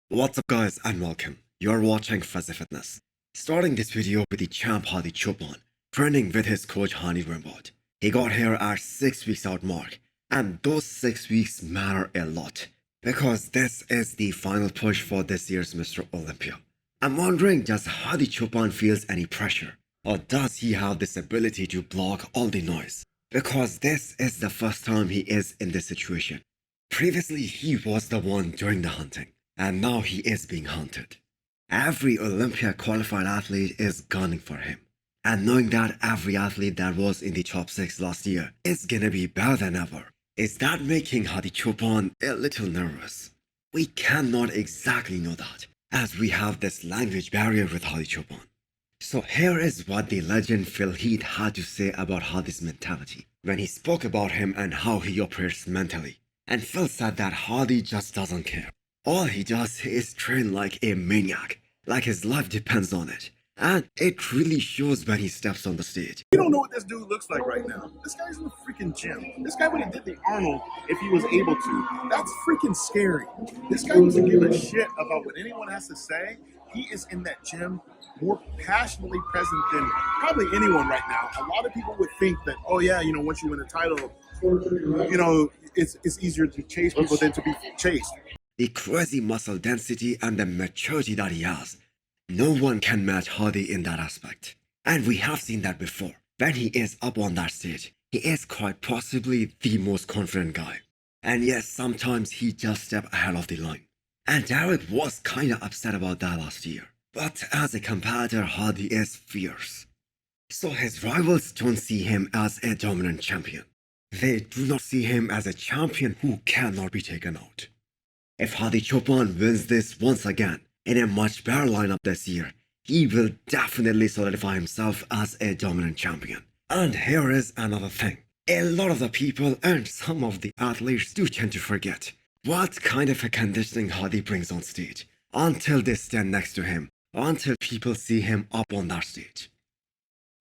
What's up guys and welcome. You're watching Fuzzy Fitness. Starting this video with the champ Hadi Choopan, training with his coach Hadi Brandao. He got here at 6 weeks out mark, and those 6 weeks matter a lot because this is the final push for this year's Mr. Olympia. I'm wondering, does Hadi Choopan feels any pressure, or does he have this ability to block all the noise? Because this is the first time he is in this situation. Previously he was the one doing the hunting, and now he is being hunted. Every Olympia qualified athlete is gunning for him. And knowing that every athlete that was in the top 6 last year is gonna be better than ever, is that making Hadi Choopan a little nervous? We cannot exactly know that, as we have this language barrier with Hadi Choopan. So here is what the legend Phil Heath had to say about Hadi's mentality when he spoke about him and how he operates mentally. And Phil said that Hadi just doesn't care. All he does is train like a maniac, like his life depends on it. And it really shows when he steps on the stage. You don't know what this dude looks like right now. This guy's in the freaking gym. This guy would have did the Arnold if he was able to. That's freaking scary. This guy doesn't give a shit about what anyone has to say. He is in that gym more passionately present than probably anyone right now. A lot of people would think that, oh yeah, once you win a title, it's easier to chase people than to be chased. The crazy muscle density and the maturity that he has, no one can match Hadi in that aspect. And we have seen that before. When he is up on that stage, he is quite possibly the most confident guy. And yes, sometimes he just steps ahead of the line. And Derek was kinda upset about that last year. But as a competitor, Hadi is fierce. So his rivals don't see him as a dominant champion. They do not see him as a champion who cannot be taken out. If Hadi Choopan wins this once again, in a much better lineup this year, he will definitely solidify himself as a dominant champion. And here is another thing. A lot of the people and some of the athletes do tend to forget what kind of a conditioning Hadi brings on stage until they stand next to him, until people see him up on that stage.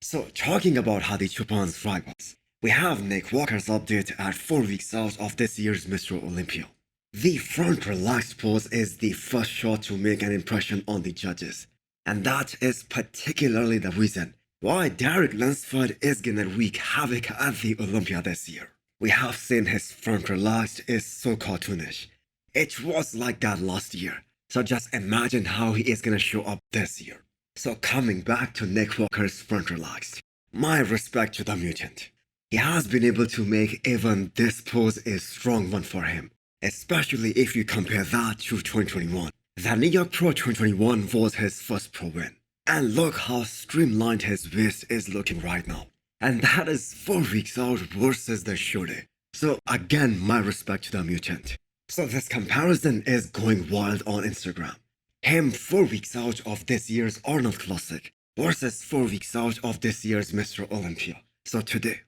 So talking about Hadi Choopan's rivals, we have Nick Walker's update at 4 weeks out of this year's Mr. Olympia. The front relaxed pose is the first shot to make an impression on the judges, and that is particularly the reason why Derek Lunsford is gonna wreak havoc at the Olympia this year. We have seen his front relaxed is so cartoonish. It was like that last year, so just imagine how he is gonna show up this year. So coming back to Nick Walker's front relaxed, my respect to the mutant. He has been able to make even this pose a strong one for him. Especially if you compare that to 2021. The New York Pro 2021 was his first pro win. And look how streamlined his waist is looking right now. And that is 4 weeks out versus the show day. So again, my respect to the mutant. So this comparison is going wild on Instagram. Him 4 weeks out of this year's Arnold Classic versus 4 weeks out of this year's Mr. Olympia. So today,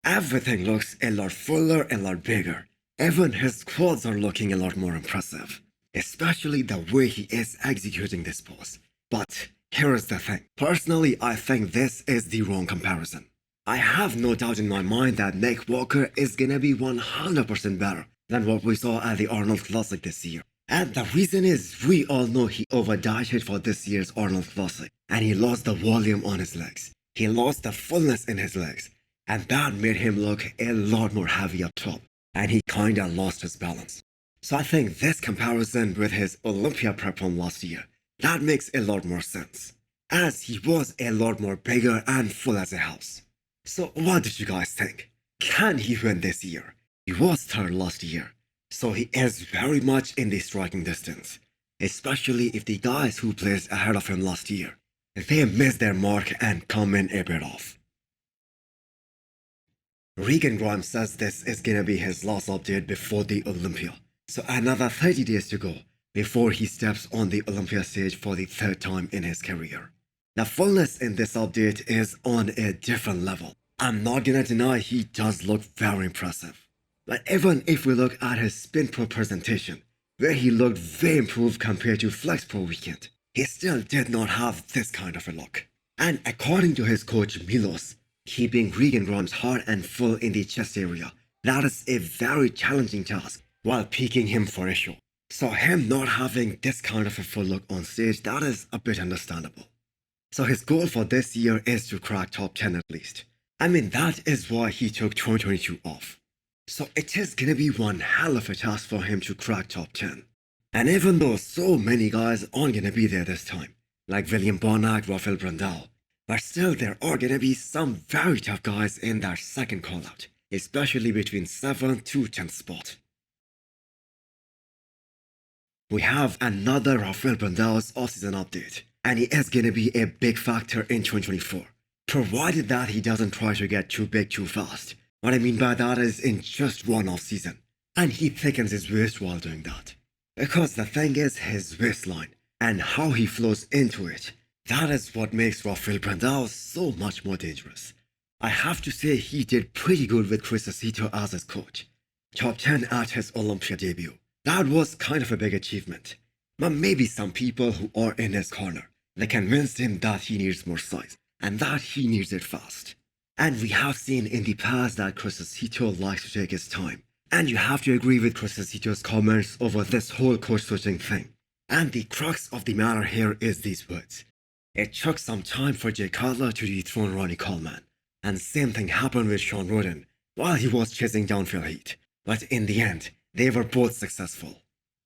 everything looks a lot fuller, a lot bigger. Even his quads are looking a lot more impressive, especially the way he is executing this pose. But here is the thing. Personally, I think this is the wrong comparison. I have no doubt in my mind that Nick Walker is gonna be 100% better than what we saw at the Arnold Classic this year. And the reason is, we all know he over-dieted for this year's Arnold Classic, and he lost the volume on his legs. He lost the fullness in his legs, and that made him look a lot more heavy up top. And he kinda lost his balance. So I think this comparison with his Olympia prep from last year, that makes a lot more sense, as he was a lot more bigger and full as a house. So what did you guys think? Can he win this year? He was third last year, so he is very much in the striking distance, especially if the guys who placed ahead of him last year, they miss their mark and come in a bit off. Regan Grimes says this is gonna be his last update before the Olympia. So another 30 days to go before he steps on the Olympia stage for the 3rd time in his career. The fullness in this update is on a different level. I'm not gonna deny he does look very impressive. But even if we look at his Spin Pro presentation, where he looked way improved compared to Flex Pro weekend, he still did not have this kind of a look. And according to his coach Milos, keeping Regan Grimes hard and full in the chest area, that is a very challenging task while peaking him for a show. So him not having this kind of a full look on stage, that is a bit understandable. So his goal for this year is to crack top 10 at least. I mean, that is why he took 2022 off. So it is gonna be one hell of a task for him to crack top 10. And even though so many guys aren't gonna be there this time, like William Bonac, Rafael Brandao, but still there are gonna be some very tough guys in that second call out, especially between 7th to 10th spot. We have another Rafael Brandao's offseason update, and he is gonna be a big factor in 2024, provided that he doesn't try to get too big too fast. What I mean by that is in just one offseason, and he thickens his waist while doing that. Because the thing is his waistline, and how he flows into it, that is what makes Rafael Brandao so much more dangerous. I have to say he did pretty good with Chris Aceto as his coach. Top 10 at his Olympia debut. That was kind of a big achievement. But maybe some people who are in his corner, they convinced him that he needs more size, and that he needs it fast. And we have seen in the past that Chris Aceto likes to take his time. And you have to agree with Chris Aceto's comments over this whole coach switching thing. And the crux of the matter here is these words. It took some time for Jay Cutler to dethrone Ronnie Coleman. And same thing happened with Sean Roden while he was chasing downfield heat. But in the end, they were both successful.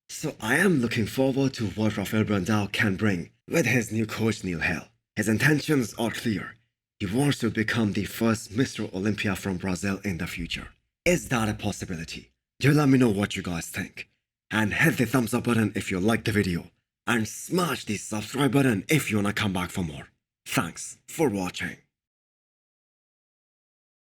So I am looking forward to what Rafael Brandao can bring with his new coach Neil Hill. His intentions are clear. He wants to become the first Mr. Olympia from Brazil in the future. Is that a possibility? Do let me know what you guys think. And hit the thumbs up button if you liked the video. And smash the subscribe button if you wanna come back for more. Thanks for watching.